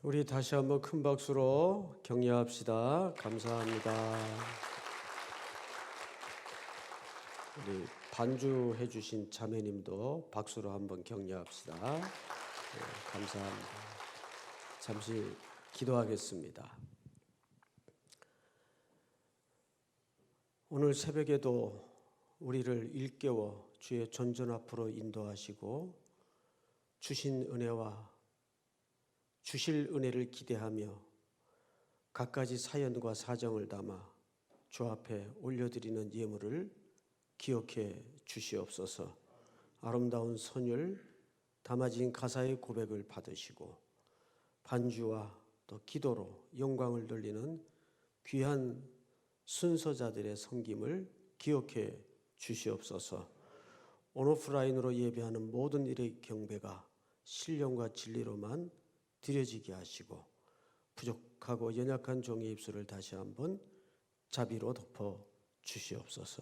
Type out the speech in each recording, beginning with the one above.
우리 다시 한번 큰 박수로 격려합시다. 감사합니다. 우리 반주해 주신 자매님도 박수로 한번 격려합시다. 네, 감사합니다. 잠시 기도하겠습니다. 오늘 새벽에도 우리를 일깨워 주의 존전 앞으로 인도하시고 주신 은혜와 주실 은혜를 기대하며 갖가지 사연과 사정을 담아 주 앞에 올려드리는 예물을 기억해 주시옵소서. 아름다운 선율 담아진 가사의 고백을 받으시고 반주와 또 기도로 영광을 돌리는 귀한 순서자들의 섬김을 기억해 주시옵소서. 온오프라인으로 예배하는 모든 일의 경배가 신령과 진리로만 드려지게 하시고 부족하고 연약한 종의 입술을 다시 한번 자비로 덮어 주시옵소서.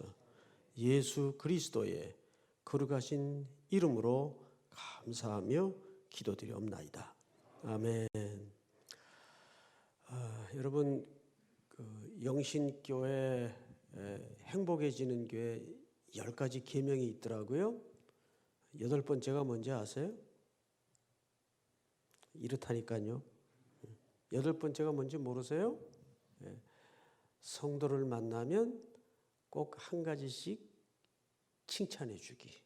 예수 그리스도의 거룩하신 이름으로 감사하며 기도드리옵나이다. 아멘. 여러분, 영신교회 행복해지는 교회 10가지 계명이 있더라고요. 8번째가 뭔지 아세요? 이렇다니까요. 8번째가 뭔지 모르세요? 성도를 만나면 꼭 한 가지씩 칭찬해 주기.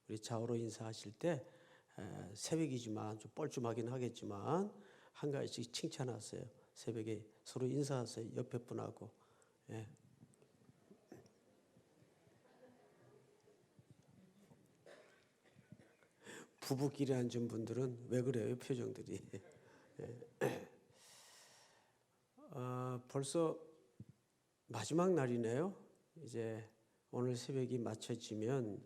우리 좌우로 인사하실 때 새벽이지만 좀 뻘쭘하긴 하겠지만 한 가지씩 칭찬하세요. 새벽에 서로 인사하세요. 옆에 분하고. 부부끼리 앉은 분들은 왜 그래요? 표정들이. 벌써 마지막 날이네요. 이제 오늘 새벽이 맞춰지면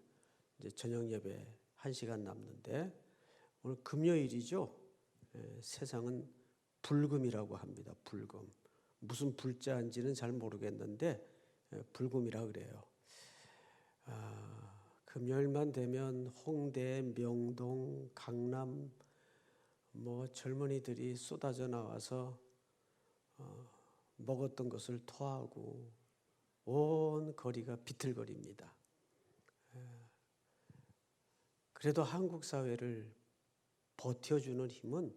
이제 저녁 예배 1시간 남는데 오늘 금요일이죠. 세상은 불금이라고 합니다. 불금. 무슨 불자인지는 잘 모르겠는데 불금이라 그래요. 금요일만 되면 홍대, 명동, 강남 젊은이들이 쏟아져 나와서 먹었던 것을 토하고 온 거리가 비틀거립니다. 그래도 한국 사회를 버텨주는 힘은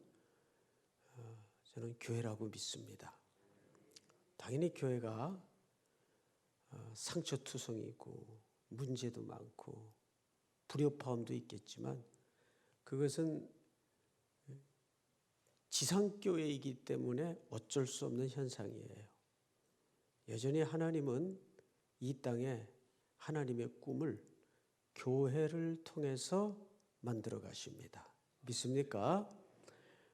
저는 교회라고 믿습니다. 당연히 교회가 상처투성이고 문제도 많고 불협화음도 있겠지만 그것은 지상교회이기 때문에 어쩔 수 없는 현상이에요. 여전히 하나님은 이 땅에 하나님의 꿈을 교회를 통해서 만들어 가십니다. 믿습니까?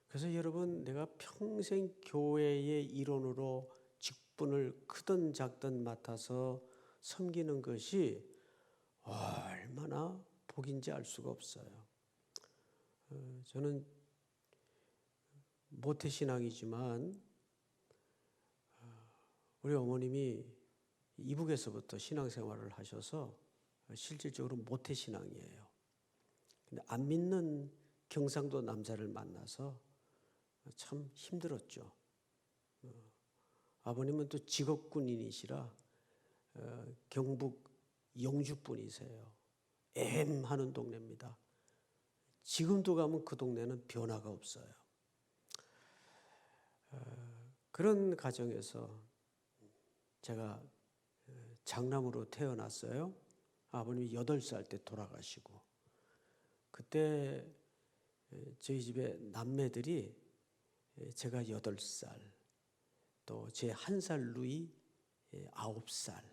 그래서 여러분, 내가 평생 교회의 일원으로 직분을 크든 작든 맡아서 섬기는 것이 얼마나 복인지 알 수가 없어요. 저는 모태신앙이지만 우리 어머님이 이북에서부터 신앙생활을 하셔서 실질적으로 모태신앙이에요. 근데 안 믿는 경상도 남자를 만나서 참 힘들었죠. 아버님은 또 직업군인이시라 경북 영주 분이세요. 하는 동네입니다. 지금도 가면 그 동네는 변화가 없어요. 그런 가정에서 제가 장남으로 태어났어요. 아버님이 8살 때 돌아가시고 그때 저희 집에 남매들이 제가 8살 또 제 1살 누이 9살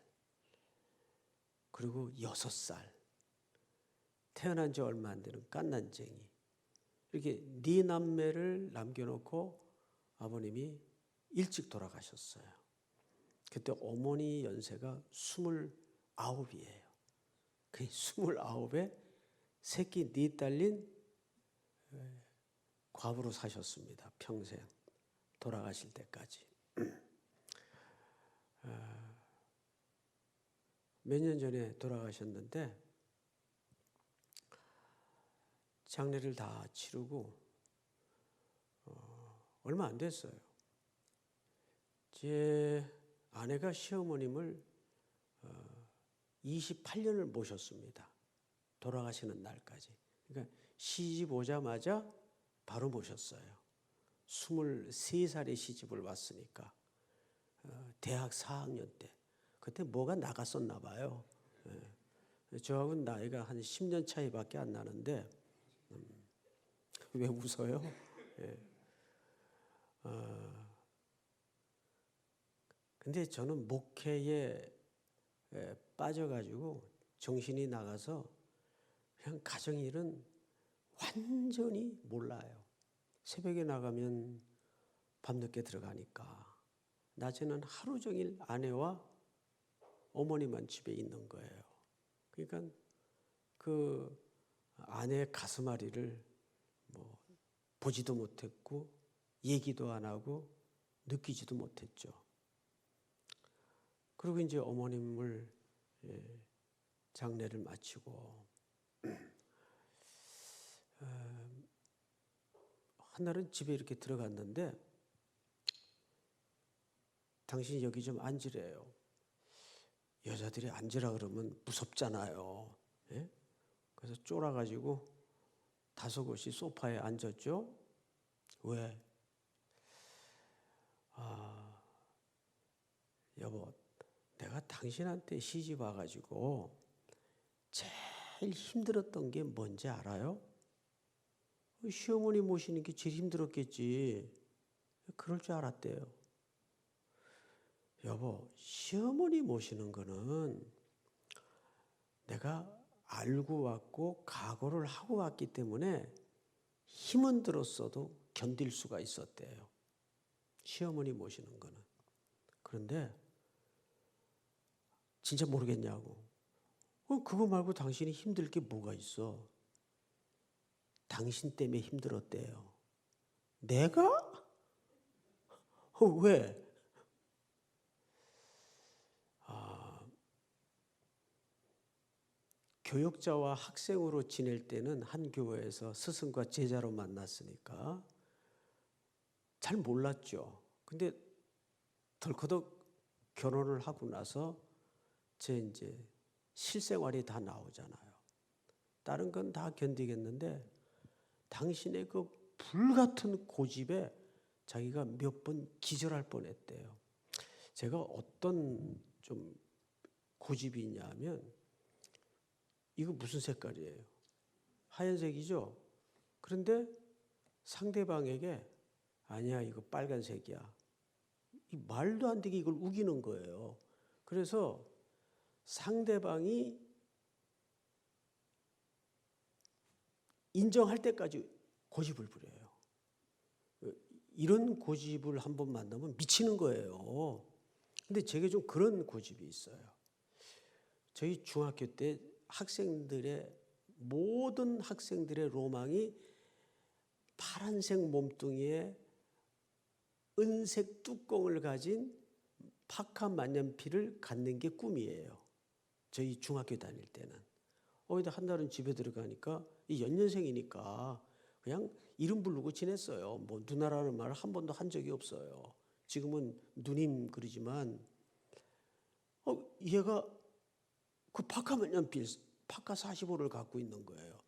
그리고 6살 태어난 지 얼마 안 되는 갓난쟁이 이렇게 4남매를 남겨놓고 아버님이 일찍 돌아가셨어요. 그때 어머니 연세가 29이에요. 그 29에 새끼 4 딸린 과부로 사셨습니다. 평생 돌아가실 때까지. 몇 년 전에 돌아가셨는데 장례를 다 치르고 얼마 안 됐어요. 제 아내가 시어머님을 28년을 모셨습니다. 돌아가시는 날까지. 그러니까 시집 오자마자 바로 모셨어요. 23살에 시집을 왔으니까 대학 4학년 때. 그때 뭐가 나갔었나 봐요. 저하고는 나이가 한 10년 차이밖에 안 나는데 왜 웃어요? 근데 저는 목회에 빠져가지고 정신이 나가서 그냥 가정일은 완전히 몰라요. 새벽에 나가면 밤늦게 들어가니까 낮에는 하루 종일 아내와 어머니만 집에 있는 거예요. 그러니까 그 아내의 가슴앓이를 뭐 보지도 못했고 얘기도 안 하고 느끼지도 못했죠. 그리고 이제 어머님을 장례를 마치고 한날은 집에 이렇게 들어갔는데 당신이 여기 좀 앉으래요. 여자들이 앉으라 그러면 무섭잖아요. 예? 그래서 쫄아가지고 다소곳이 소파에 앉았죠. 왜? 여보, 내가 당신한테 시집 와가지고 제일 힘들었던 게 뭔지 알아요? 시어머니 모시는 게 제일 힘들었겠지. 그럴 줄 알았대요. 여보, 시어머니 모시는 거는 내가 알고 왔고 각오를 하고 왔기 때문에 힘은 들었어도 견딜 수가 있었대요. 시어머니 모시는 거는. 그런데 진짜 모르겠냐고. 그거 말고 당신이 힘들 게 뭐가 있어? 당신 때문에 힘들었대요. 내가? 왜? 교역자와 학생으로 지낼 때는 한 교회에서 스승과 제자로 만났으니까 잘 몰랐죠. 근데 덜커덕 결혼을 하고 나서 제 이제 실생활이 다 나오잖아요. 다른 건 다 견디겠는데 당신의 그 불같은 고집에 자기가 몇 번 기절할 뻔했대요. 제가 어떤 좀 고집이 있냐면 이거 무슨 색깔이에요? 하얀색이죠? 그런데 상대방에게 아니야 이거 빨간색이야. 이 말도 안 되게 이걸 우기는 거예요. 그래서 상대방이 인정할 때까지 고집을 부려요. 이런 고집을 한번 만나면 미치는 거예요. 근데 제게 좀 그런 고집이 있어요. 저희 중학교 때 모든 학생들의 로망이 파란색 몸뚱이에 은색 뚜껑을 가진 파카 만년필을 갖는 게 꿈이에요. 저희 중학교 다닐 때는. 근데 한 달은 집에 들어가니까 이 연년생이니까 그냥 이름 부르고 지냈어요. 뭐 누나라는 말을 한 번도 한 적이 없어요. 지금은 누님 그러지만 얘가 그 파카 만년필 파카 45를 갖고 있는 거예요.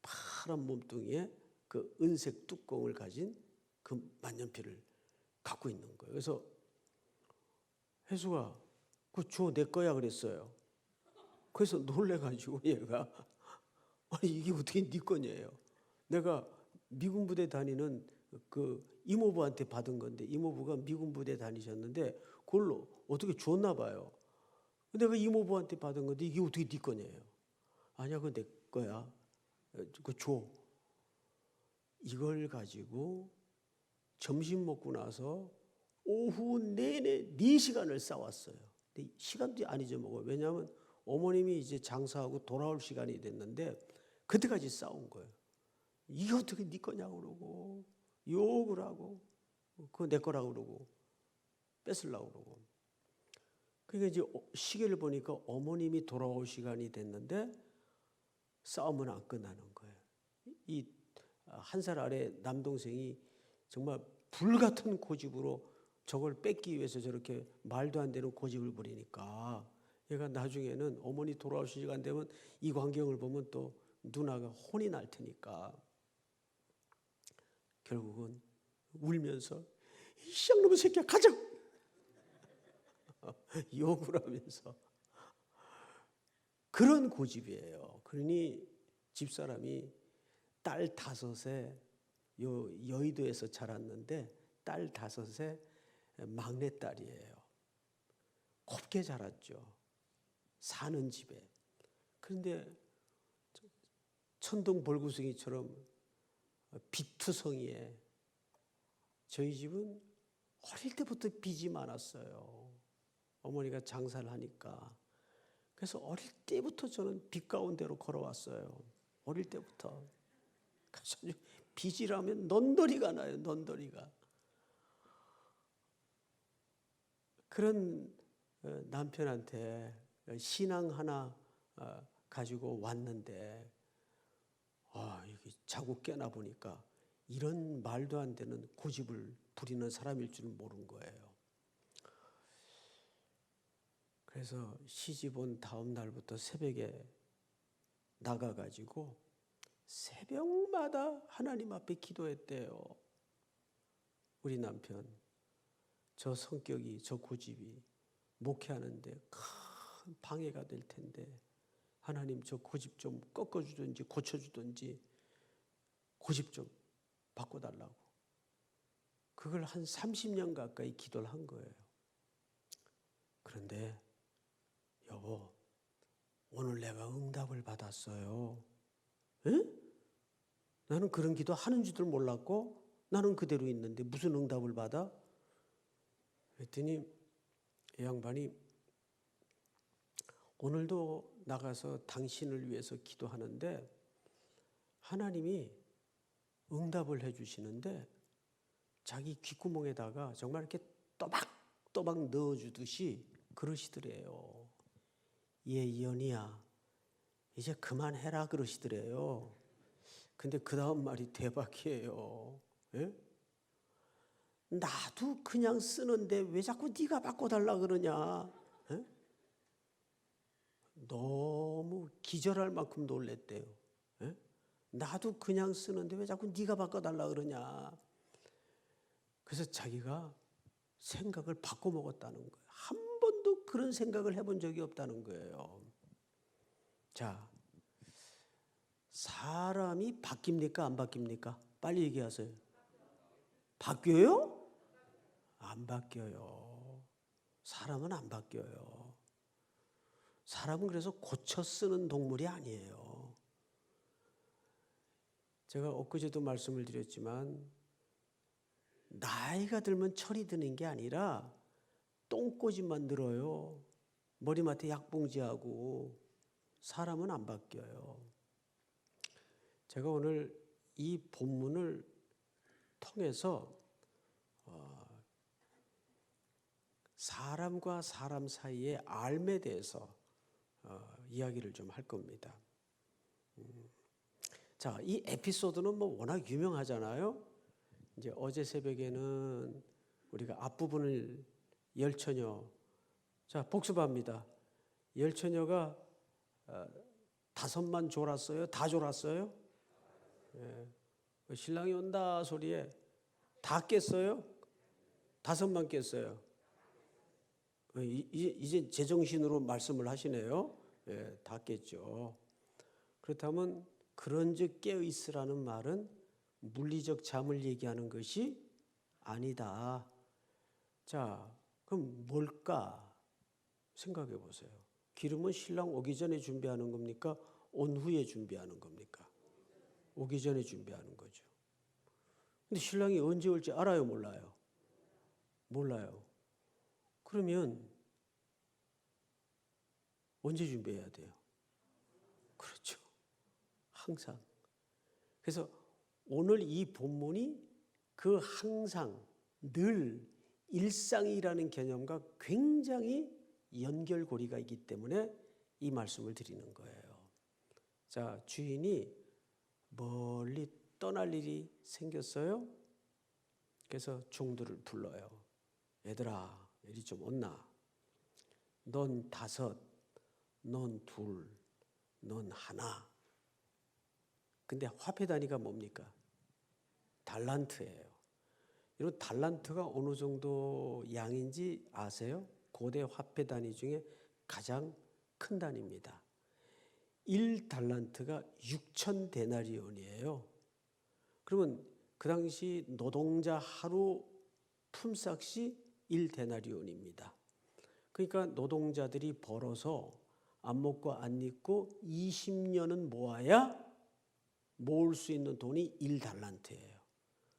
파란 몸뚱이에 그 은색 뚜껑을 가진 그 만년필을 갖고 있는 거예요. 그래서 혜수가 그거 줘 내 거야 그랬어요. 그래서 놀래가지고 얘가 아니 이게 어떻게 네 거냐요. 내가 미군 부대 다니는 그 이모부한테 받은 건데 이모부가 미군 부대 다니셨는데 그걸로 어떻게 줬나 봐요. 내가 이모부한테 받은 건데 이게 어떻게 네 거냐요. 아니야 그거 내 거야. 그거 줘. 이걸 가지고 점심 먹고 나서 오후 내내 4시간을 싸웠어요. 근데 시간도 안 잊어먹어요. 왜냐하면 어머님이 이제 장사하고 돌아올 시간이 됐는데 그때까지 싸운 거예요. 이게 어떻게 네 거냐고 그러고 욕을 하고 그거 내 거라고 그러고 뺏으려고 그러고. 그러니까 이제 시계를 보니까 어머님이 돌아올 시간이 됐는데 싸움은 안 끝나는 거예요. 이 한 살 아래 남동생이 정말 불같은 고집으로 저걸 뺏기 위해서 저렇게 말도 안 되는 고집을 부리니까 얘가 나중에는 어머니 돌아오실 시간 되면 이 광경을 보면 또 누나가 혼이 날 테니까 결국은 울면서 이 쌍놈의 새끼야 가자 욕을 하면서 그런 고집이에요. 그러니 집사람이 딸 5에 여의도에서 자랐는데 딸 5에 막내딸이에요. 곱게 자랐죠. 사는 집에. 그런데 천둥 벌구덩이처럼 비투성이에 저희 집은 어릴 때부터 빚이 많았어요. 어머니가 장사를 하니까. 그래서 어릴 때부터 저는 빚 가운데로 걸어왔어요. 어릴 때부터. 그래서 빚이라면 넌더리가 나요. 넌더리가. 그런 남편한테 신앙 하나 가지고 왔는데 여기 자고 깨나 보니까 이런 말도 안 되는 고집을 부리는 사람일 줄 모른 거예요. 그래서 시집 온 다음 날부터 새벽에 나가가지고 새벽마다 하나님 앞에 기도했대요. 우리 남편 저 성격이 저 고집이 목회하는데 큰 방해가 될 텐데 하나님 저 고집 좀 꺾어주든지 고쳐주든지 고집 좀 바꿔달라고. 그걸 한 30년 가까이 기도를 한 거예요. 그런데 여보 오늘 내가 응답을 받았어요. 에? 나는 그런 기도 하는 줄도 몰랐고 나는 그대로 있는데 무슨 응답을 받아? 그랬더니 이 양반이 오늘도 나가서 당신을 위해서 기도하는데 하나님이 응답을 해주시는데 자기 귓구멍에다가 정말 이렇게 또박또박 넣어주듯이 그러시더래요. 이연이야 이제 그만해라 그러시더래요. 근데 그 다음 말이 대박이에요. 예? 나도 그냥 쓰는데 왜 자꾸 네가 바꿔달라 그러냐. 예? 너무 기절할 만큼 놀랬대요. 예? 나도 그냥 쓰는데 왜 자꾸 네가 바꿔달라 그러냐. 그래서 자기가 생각을 바꿔먹었다는 거예요. 한 번도 그런 생각을 해본 적이 없다는 거예요. 자, 사람이 바뀝니까 안 바뀝니까? 빨리 얘기하세요. 바뀌어요? 안 바뀌어요. 사람은 안 바뀌어요. 사람은 그래서 고쳐 쓰는 동물이 아니에요. 제가 엊그제도 말씀을 드렸지만 나이가 들면 철이 드는 게 아니라 똥꼬집만 늘어요. 머리맡에 약봉지하고. 사람은 안 바뀌어요. 제가 오늘 이 본문을 통해서 사람과 사람 사이의 알매 대해서 이야기를 좀 할 겁니다. 자, 이 에피소드는 뭐 워낙 유명하잖아요. 이제 어제 새벽에는 우리가 앞부분을 열처녀, 자 복습합니다. 열처녀가 5만 졸았어요? 다 졸았어요? 예. 신랑이 온다 소리에 다 깼어요? 5만 깼어요. 이제 제정신으로 말씀을 하시네요. 예, 다 깼죠. 그렇다면 그런즉 깨어 있으라는 말은 물리적 잠을 얘기하는 것이 아니다. 자, 그럼 뭘까? 생각해 보세요. 기름은 신랑 오기 전에 준비하는 겁니까? 온 후에 준비하는 겁니까? 오기 전에 준비하는 거죠. 근데 신랑이 언제 올지 알아요, 몰라요? 몰라요. 그러면 언제 준비해야 돼요? 그렇죠. 항상. 그래서 오늘 이 본문이 그 항상 늘 일상이라는 개념과 굉장히 연결고리가 있기 때문에 이 말씀을 드리는 거예요. 자, 주인이 멀리 떠날 일이 생겼어요. 그래서 중들을 불러요. 얘들아, 이리 좀 온나. 넌 5, 넌 2, 넌 1. 근데 화폐 단위가 뭡니까? 달란트예요. 이런 달란트가 어느 정도 양인지 아세요? 고대 화폐 단위 중에 가장 큰 단위입니다. 1달란트가 6,000데나리온이에요. 그러면 그 당시 노동자 하루 품삯이 1데나리온입니다. 그러니까 노동자들이 벌어서 안 먹고 안 입고 20년은 모아야 모을 수 있는 돈이 1달란트예요.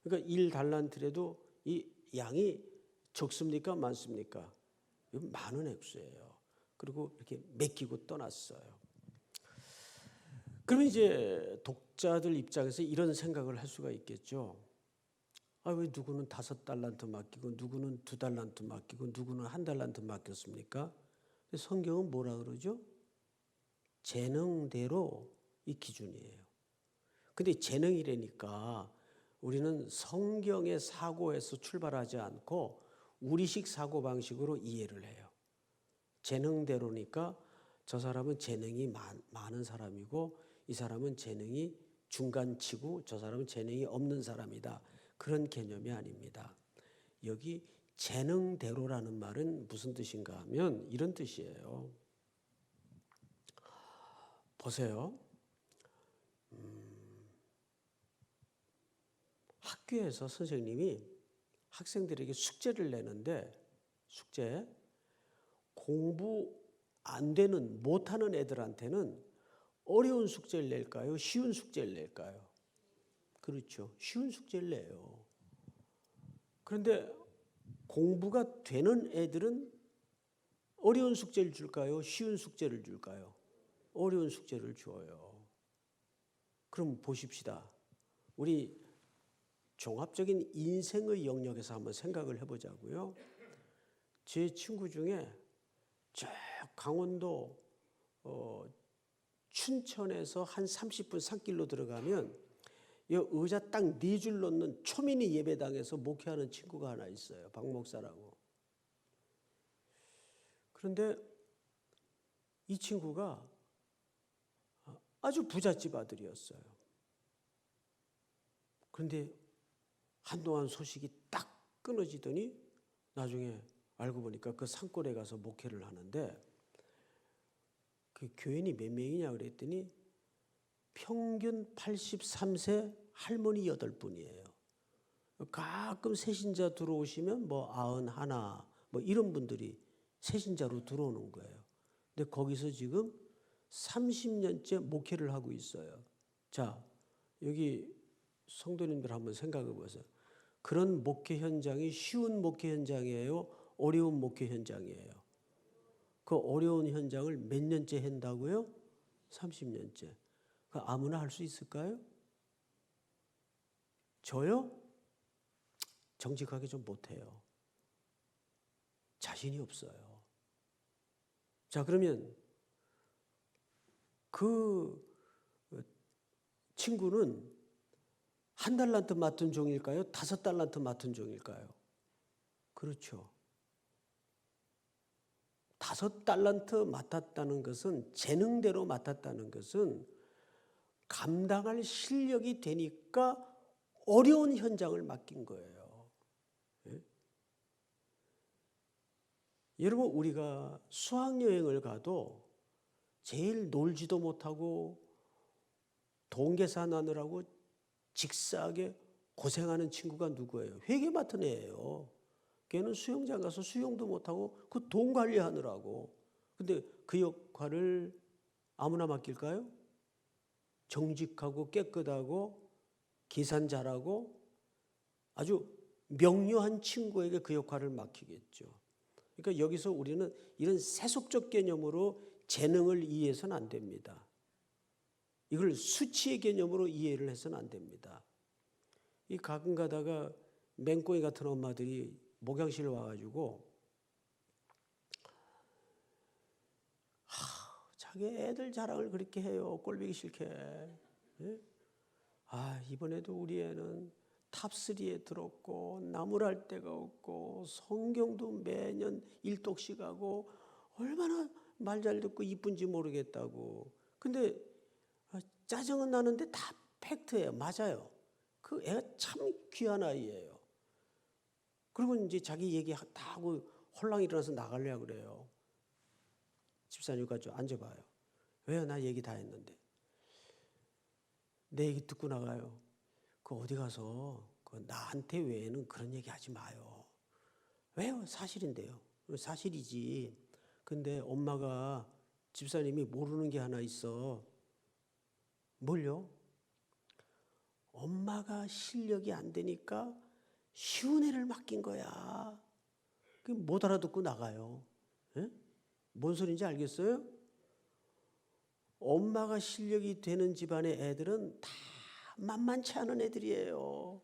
그러니까 1달란트라도 이 양이 적습니까? 많습니까? 이건 많은 액수예요. 그리고 이렇게 맡기고 떠났어요. 그러면 이제 독자들 입장에서 이런 생각을 할 수가 있겠죠. 왜 누구는 5달란트 맡기고 누구는 2달란트 맡기고 누구는 1달란트 맡겼습니까? 성경은 뭐라 그러죠? 재능대로 이 기준이에요. 근데 재능이라니까 우리는 성경의 사고에서 출발하지 않고 우리식 사고방식으로 이해를 해요. 재능대로니까 저 사람은 재능이 많은 사람이고 이 사람은 재능이 중간치고 저 사람은 재능이 없는 사람이다. 그런 개념이 아닙니다. 여기 재능대로라는 말은 무슨 뜻인가 하면 이런 뜻이에요. 보세요. 학교에서 선생님이 학생들에게 숙제를 내는데 숙제 공부 안 되는 못하는 애들한테는 어려운 숙제를 낼까요? 쉬운 숙제를 낼까요? 그렇죠. 쉬운 숙제를 내요. 그런데 공부가 되는 애들은 어려운 숙제를 줄까요? 쉬운 숙제를 줄까요? 어려운 숙제를 줘요. 그럼 보십시다. 우리 종합적인 인생의 영역에서 한번 생각을 해보자고요. 제 친구 중에 저 강원도 춘천에서 한 30분 산길로 들어가면 이 의자 딱 4줄 놓는 초미니 예배당에서 목회하는 친구가 하나 있어요. 박 목사라고. 그런데 이 친구가 아주 부잣집 아들이었어요. 그런데 한동안 소식이 딱 끊어지더니 나중에 알고 보니까 그 산골에 가서 목회를 하는데 그 교인이 몇 명이냐 그랬더니 평균 83세 할머니 8분이에요. 가끔 새신자 들어오시면 뭐 91, 뭐 이런 분들이 새신자로 들어오는 거예요. 근데 거기서 지금 30년째 목회를 하고 있어요. 자, 여기 성도님들 한번 생각해 보세요. 그런 목회 현장이 쉬운 목회 현장이에요? 어려운 목회 현장이에요? 그 어려운 현장을 몇 년째 한다고요? 30년째. 그 아무나 할 수 있을까요? 저요? 정직하게 좀 못해요. 자신이 없어요. 자, 그러면 그 친구는 1달란트 맡은 종일까요? 5달란트 맡은 종일까요? 그렇죠. 5달란트 맡았다는 것은 재능대로 맡았다는 것은 감당할 실력이 되니까 어려운 현장을 맡긴 거예요. 예? 여러분 우리가 수학여행을 가도 제일 놀지도 못하고 돈 계산하느라고 직사하게 고생하는 친구가 누구예요? 회계 맡은 애예요. 걔는 수영장 가서 수영도 못하고 그 돈 관리하느라고. 근데 그 역할을 아무나 맡길까요? 정직하고 깨끗하고 계산 잘하고 아주 명료한 친구에게 그 역할을 맡기겠죠. 그러니까 여기서 우리는 이런 세속적 개념으로 재능을 이해해서는 안 됩니다. 이걸 수치의 개념으로 이해를 해서는 안 됩니다. 이 가끔 가다가 맹꽁이 같은 엄마들이 목양실 와가지고 자기 애들 자랑을 그렇게 해요. 꼴보기 싫게. 예? 이번에도 우리 애는 탑3에 들었고 나무랄 데가 없고 성경도 매년 일독씩 하고 얼마나 말 잘 듣고 이쁜지 모르겠다고. 근데 짜증은 나는데 다 팩트예요. 맞아요. 그 애가 참 귀한 아이예요. 그리고 이제 자기 얘기 다 하고 홀랑 일어나서 나가려고 그래요. 집사님과 좀 앉아봐요. 왜요? 나 얘기 다 했는데. 내 얘기 듣고 나가요. 그 어디 가서 그 나한테 외에는 그런 얘기 하지 마요. 왜요? 사실인데요. 사실이지. 근데 엄마가 집사님이 모르는 게 하나 있어. 뭘요? 엄마가 실력이 안 되니까 쉬운 애를 맡긴 거야. 못 알아듣고 나가요. 에? 뭔 소리인지 알겠어요? 엄마가 실력이 되는 집안의 애들은 다 만만치 않은 애들이에요.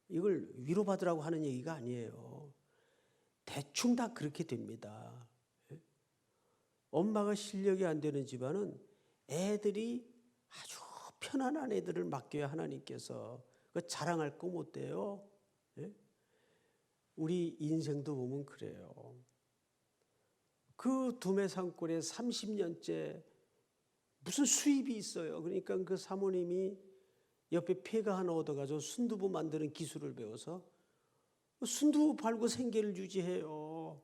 이걸 위로받으라고 하는 얘기가 아니에요. 대충 다 그렇게 됩니다. 엄마가 실력이 안 되는 집안은 애들이 아주 편안한 애들을 맡겨야 하나님께서 자랑할 거 못 돼요. 우리 인생도 보면 그래요. 그 두메산골에 30년째 무슨 수입이 있어요. 그러니까 그 사모님이 옆에 폐가 하나 얻어가지고 순두부 만드는 기술을 배워서 순두부 팔고 생계를 유지해요.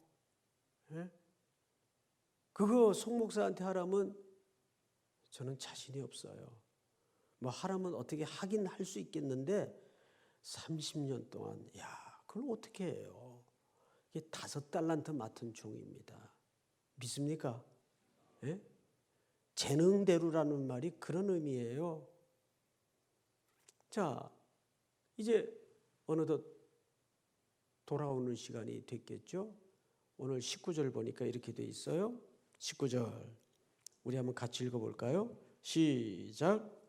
그거 송 목사한테 하라면 저는 자신이 없어요. 뭐 하라면 어떻게 하긴 할 수 있겠는데 30년 동안 그걸 어떻게 해요? 이게 5달란트 맡은 종입니다. 믿습니까? 예? 재능대로라는 말이 그런 의미예요. 자, 이제 어느덧 돌아오는 시간이 됐겠죠? 오늘 19절 보니까 이렇게 돼 있어요. 19절 우리 한번 같이 읽어볼까요? 시작.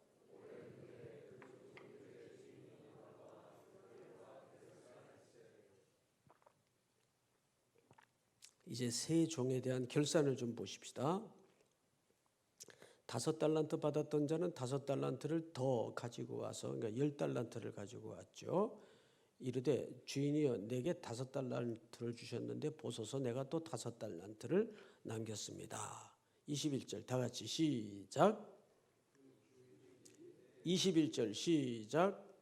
이제 세 종에 대한 결산을 좀 보십시다. 5달란트 받았던 자는 5달란트를 더 가지고 와서, 그러니까 10달란트를 가지고 왔죠. 이르되 주인이여 내게 5달란트를 주셨는데 보소서 내가 또 5달란트를 남겼습니다. 21절 다 같이 시작. 21절 시작.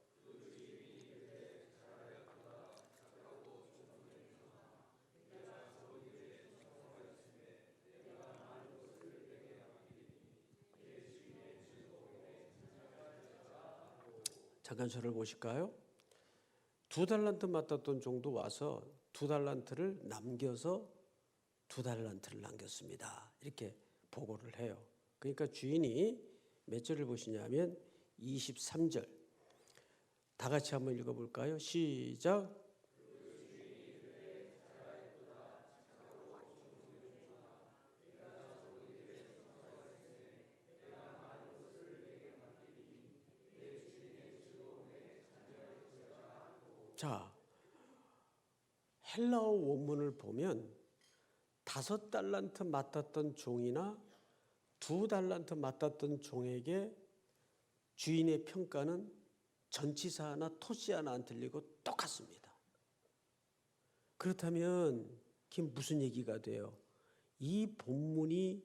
잠깐 저를 보실까요? 2달란트 맡았던 종도 와서 2달란트를 남겨서 2달란트를 남겼습니다. 이렇게 보고를 해요. 그러니까 주인이 몇 절을 보시냐면 23절. 다 같이 한번 읽어볼까요? 시작. 자, 헬라어 원문을 보면 5달란트 맡았던 종이나 2달란트 맡았던 종에게 주인의 평가는 전치사 하나 토시 하나 안 틀리고 똑같습니다. 그렇다면 그게 무슨 얘기가 돼요? 이 본문이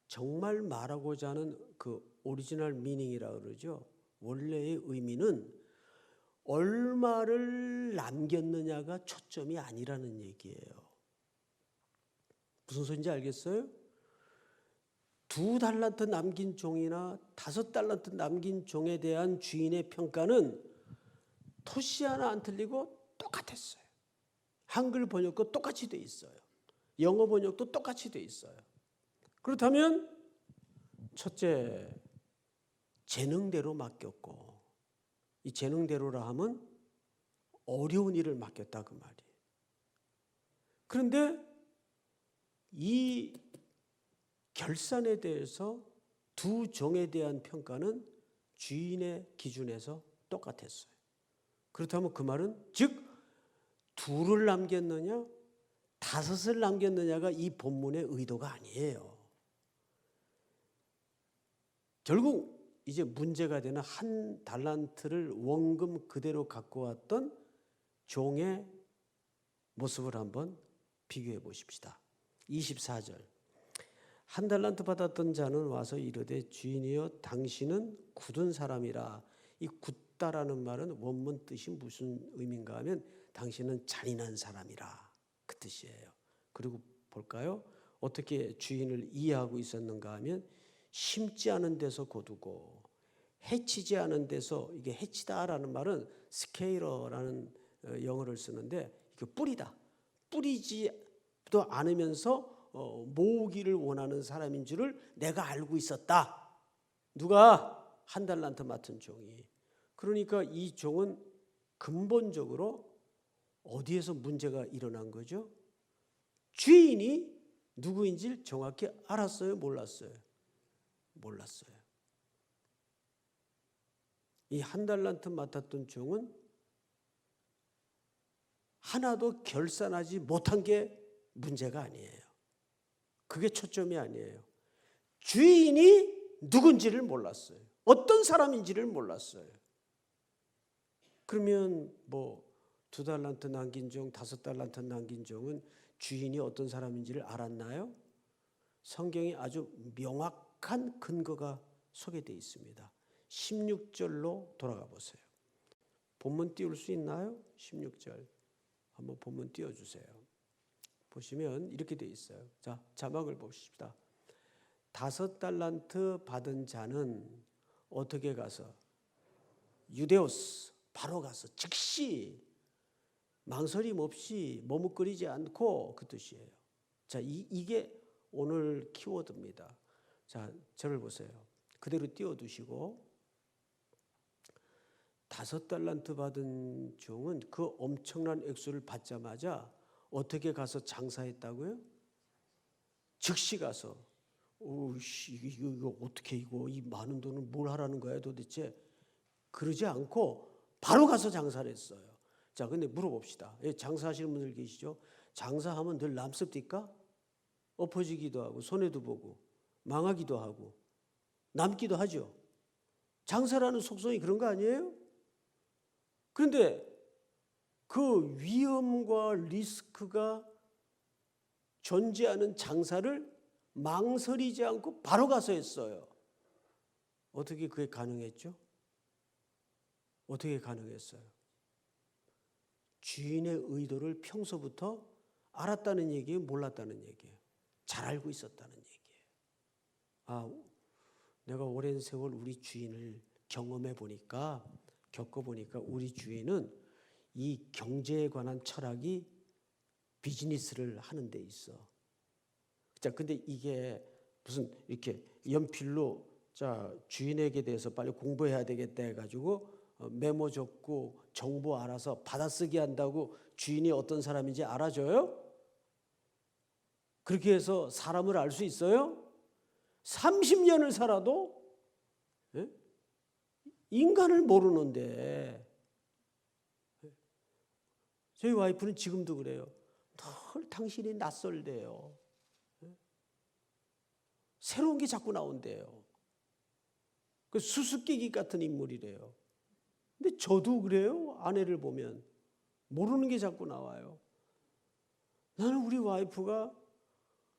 정말 말하고자 하는 그 오리지널 미닝이라고 그러죠. 원래의 의미는 얼마를 남겼느냐가 초점이 아니라는 얘기예요. 무슨 소리인지 알겠어요? 2달란트 남긴 종이나 5달란트 남긴 종에 대한 주인의 평가는 토시 하나 안 틀리고 똑같았어요. 한글 번역도 똑같이 돼 있어요. 영어 번역도 똑같이 돼 있어요. 그렇다면 첫째, 재능대로 맡겼고, 이 재능대로라 하면 어려운 일을 맡겼다 그 말이에요. 그런데 이 결산에 대해서 두 종에 대한 평가는 주인의 기준에서 똑같았어요. 그렇다면 그 말은 즉 2를 남겼느냐 5을 남겼느냐가 이 본문의 의도가 아니에요. 결국 이제 문제가 되는 한 달란트를 원금 그대로 갖고 왔던 종의 모습을 한번 비교해 보십시다. 24절. 한 달란트 받았던 자는 와서 이르되 주인이여 당신은 굳은 사람이라. 이 굳다라는 말은 원문 뜻이 무슨 의미인가 하면 당신은 잔인한 사람이라 그 뜻이에요. 그리고 볼까요? 어떻게 주인을 이해하고 있었는가 하면 심지 않은 데서 거두고 해치지 않은 데서, 이게 해치다라는 말은 스케일러라는 영어를 쓰는데 이게 뿌리다. 뿌리지도 않으면서 모으기를 원하는 사람인 줄을 내가 알고 있었다. 누가? 한 달란트 맡은 종이. 그러니까 이 종은 근본적으로 어디에서 문제가 일어난 거죠? 주인이 누구인지 정확히 알았어요? 몰랐어요? 몰랐어요. 이 한 달란트 맡았던 종은 하나도 결산하지 못한 게 문제가 아니에요. 그게 초점이 아니에요. 주인이 누군지를 몰랐어요. 어떤 사람인지를 몰랐어요. 그러면 뭐 2달란트 남긴 종, 5달란트 남긴 종은 주인이 어떤 사람인지를 알았나요? 성경에 아주 명확한 근거가 소개되어 있습니다. 16절로 돌아가 보세요. 본문 띄울 수 있나요? 16절. 한번 본문 띄워주세요. 보시면 이렇게 되어 있어요. 자, 자막을 보십시다. 5달란트 받은 자는 어떻게 가서? 유데오스, 바로 가서 즉시 망설임 없이 머뭇거리지 않고, 그 뜻이에요. 자, 이게 오늘 키워드입니다. 자, 저를 보세요. 그대로 띄워두시고, 5달란트 받은 종은 그 엄청난 액수를 받자마자 어떻게 가서 장사했다고요? 즉시 가서 이거 어떻게 이 많은 돈을 뭘 하라는 거야 도대체? 그러지 않고 바로 가서 장사를 했어요. 자, 근데 물어봅시다. 장사하시는 분들 계시죠? 장사하면 늘 남습니까? 엎어지기도 하고 손해도 보고 망하기도 하고 남기도 하죠. 장사라는 속성이 그런 거 아니에요? 그런데 그 위험과 리스크가 존재하는 장사를 망설이지 않고 바로 가서 했어요. 어떻게 그게 가능했죠? 어떻게 가능했어요? 주인의 의도를 평소부터 알았다는 얘기예요? 몰랐다는 얘기예요? 잘 알고 있었다는 얘기예요. 아, 내가 오랜 세월 우리 주인을 경험해 보니까, 겪어보니까 우리 주인은 이 경제에 관한 철학이 비즈니스를 하는 데 있어. 자, 근데 이게 무슨 이렇게 연필로 자, 주인에게 대해서 빨리 공부해야 되겠다 해가지고 메모 적고 정보 알아서 받아쓰기 한다고 주인이 어떤 사람인지 알아줘요? 그렇게 해서 사람을 알 수 있어요? 30년을 살아도 인간을 모르는데. 저희 와이프는 지금도 그래요. 늘 당신이 낯설대요. 새로운 게 자꾸 나온대요. 그 수수께끼 같은 인물이래요. 근데 저도 그래요. 아내를 보면 모르는 게 자꾸 나와요. 나는 우리 와이프가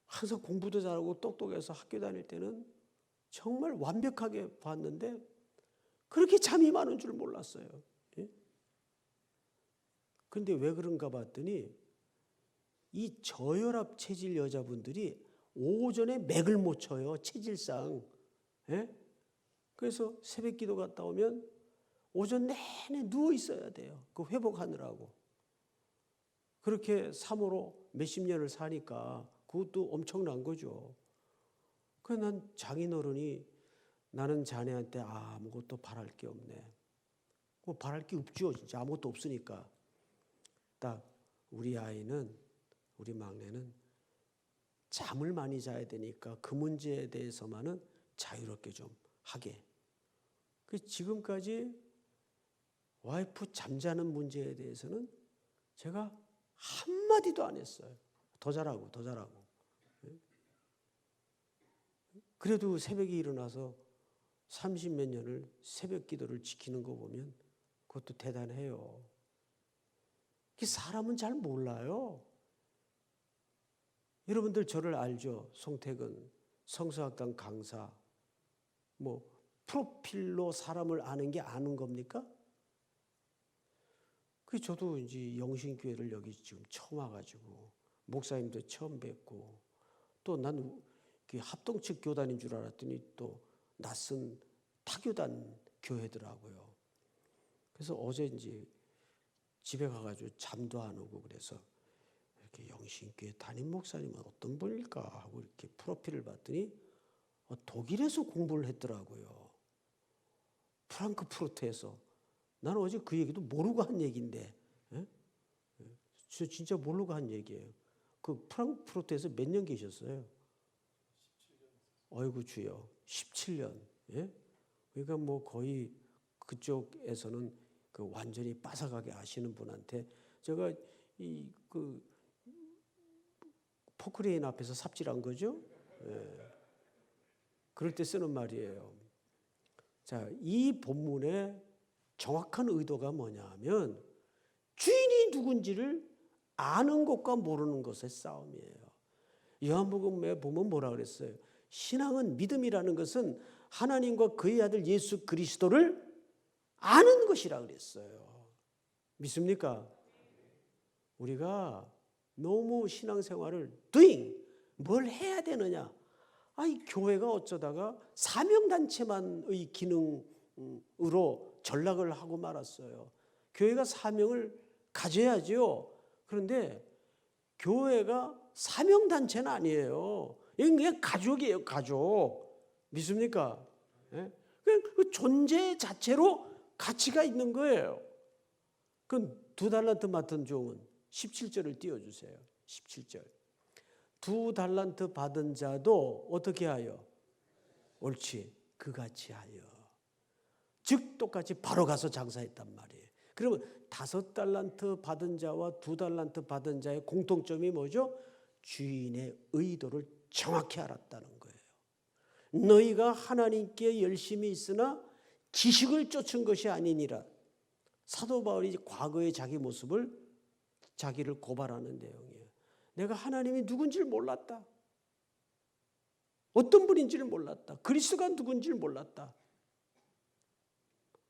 항상 공부도 잘하고 똑똑해서 학교 다닐 때는 정말 완벽하게 봤는데 그렇게 잠이 많은 줄 몰랐어요. 그런데 왜 그런가 봤더니 이 저혈압 체질 여자분들이 오전에 맥을 못 쳐요. 체질상. 그래서 새벽 기도 갔다 오면 오전 내내 누워 있어야 돼요. 그 회복하느라고. 그렇게 삶으로 몇십 년을 사니까 그것도 엄청난 거죠. 그래서 난 장인어른이 나는 자네한테 아무것도 바랄 게 없네. 뭐 바랄 게 없죠. 진짜 아무것도 없으니까. 딱 우리 아이는, 우리 막내는 잠을 많이 자야 되니까 그 문제에 대해서만은 자유롭게 좀 하게. 지금까지 와이프 잠자는 문제에 대해서는 제가 한마디도 안 했어요. 더 잘하고 더 잘하고. 그래도 새벽에 일어나서 30몇 년을 새벽 기도를 지키는 거 보면 그것도 대단해요. 사람은 잘 몰라요. 여러분들 저를 알죠? 송택은 성서학당 강사. 프로필로 사람을 아는 게 아는 겁니까? 저도 이제 영신교회를 여기 지금 처음 와가지고 목사님도 처음 뵙고 또 난 합동측 교단인 줄 알았더니 또 낯선 타교단 교회더라고요. 그래서 어제 이제 집에 가가지고 잠도 안 오고 그래서 이렇게 영신교회 담임 목사님은 어떤 분일까 하고 이렇게 프로필을 봤더니 독일에서 공부를 했더라고요. 프랑크푸르트에서. 나는 어제 그 얘기도 모르고 한 얘기인데, 저 진짜 모르고 한 얘기예요. 그 프랑크푸르트에서 몇 년 계셨어요? 17년. 아이고 주여, 17년. 예? 그러니까 거의 그쪽에서는 완전히 빠삭하게 아시는 분한테 제가 포크레인 앞에서 삽질한 거죠. 예. 그럴 때 쓰는 말이에요. 자, 이 본문의 정확한 의도가 뭐냐 하면 주인이 누군지를 아는 것과 모르는 것의 싸움이에요. 요한복음에 보면 뭐라 그랬어요? 신앙은 믿음이라는 것은 하나님과 그의 아들 예수 그리스도를 아는 것이라 그랬어요. 믿습니까? 우리가 너무 신앙생활을 뭘 해야 되느냐? 교회가 어쩌다가 사명단체만의 기능으로 전락을 하고 말았어요. 교회가 사명을 가져야죠. 그런데 교회가 사명단체는 아니에요. 이건 그냥 가족이에요, 가족. 믿습니까? 예? 그 존재 자체로 가치가 있는 거예요. 그럼 2달란트 맡은 종은 17절을 띄워주세요. 17절. 2달란트 받은 자도 어떻게 하여? 옳지, 그같이 하여. 즉 똑같이 바로 가서 장사했단 말이에요. 그러면 5달란트 받은 자와 2달란트 받은 자의 공통점이 뭐죠? 주인의 의도를 정확히 알았다는 거예요. 너희가 하나님께 열심히 있으나 지식을 쫓은 것이 아니니라. 사도 바울이 과거의 자기 모습을 자기를 고발하는 내용이에요. 내가 하나님이 누군지를 몰랐다. 어떤 분인지를 몰랐다. 그리스도가 누군지를 몰랐다.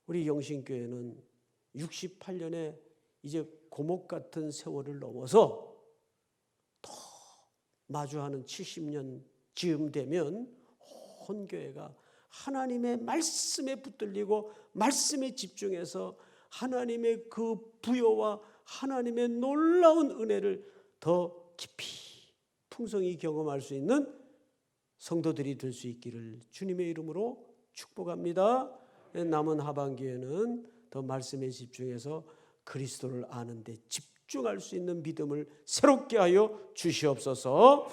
우리 영신교회는 68년에 이제 고목 같은 세월을 넘어서 더 마주하는 70년 즈음 되면 온 교회가 하나님의 말씀에 붙들리고 말씀에 집중해서 하나님의 그 부여와 하나님의 놀라운 은혜를 더 깊이 풍성히 경험할 수 있는 성도들이 될 수 있기를 주님의 이름으로 축복합니다. 남은 하반기에는 더 말씀에 집중해서 그리스도를 아는 데 집중할 수 있는 믿음을 새롭게 하여 주시옵소서.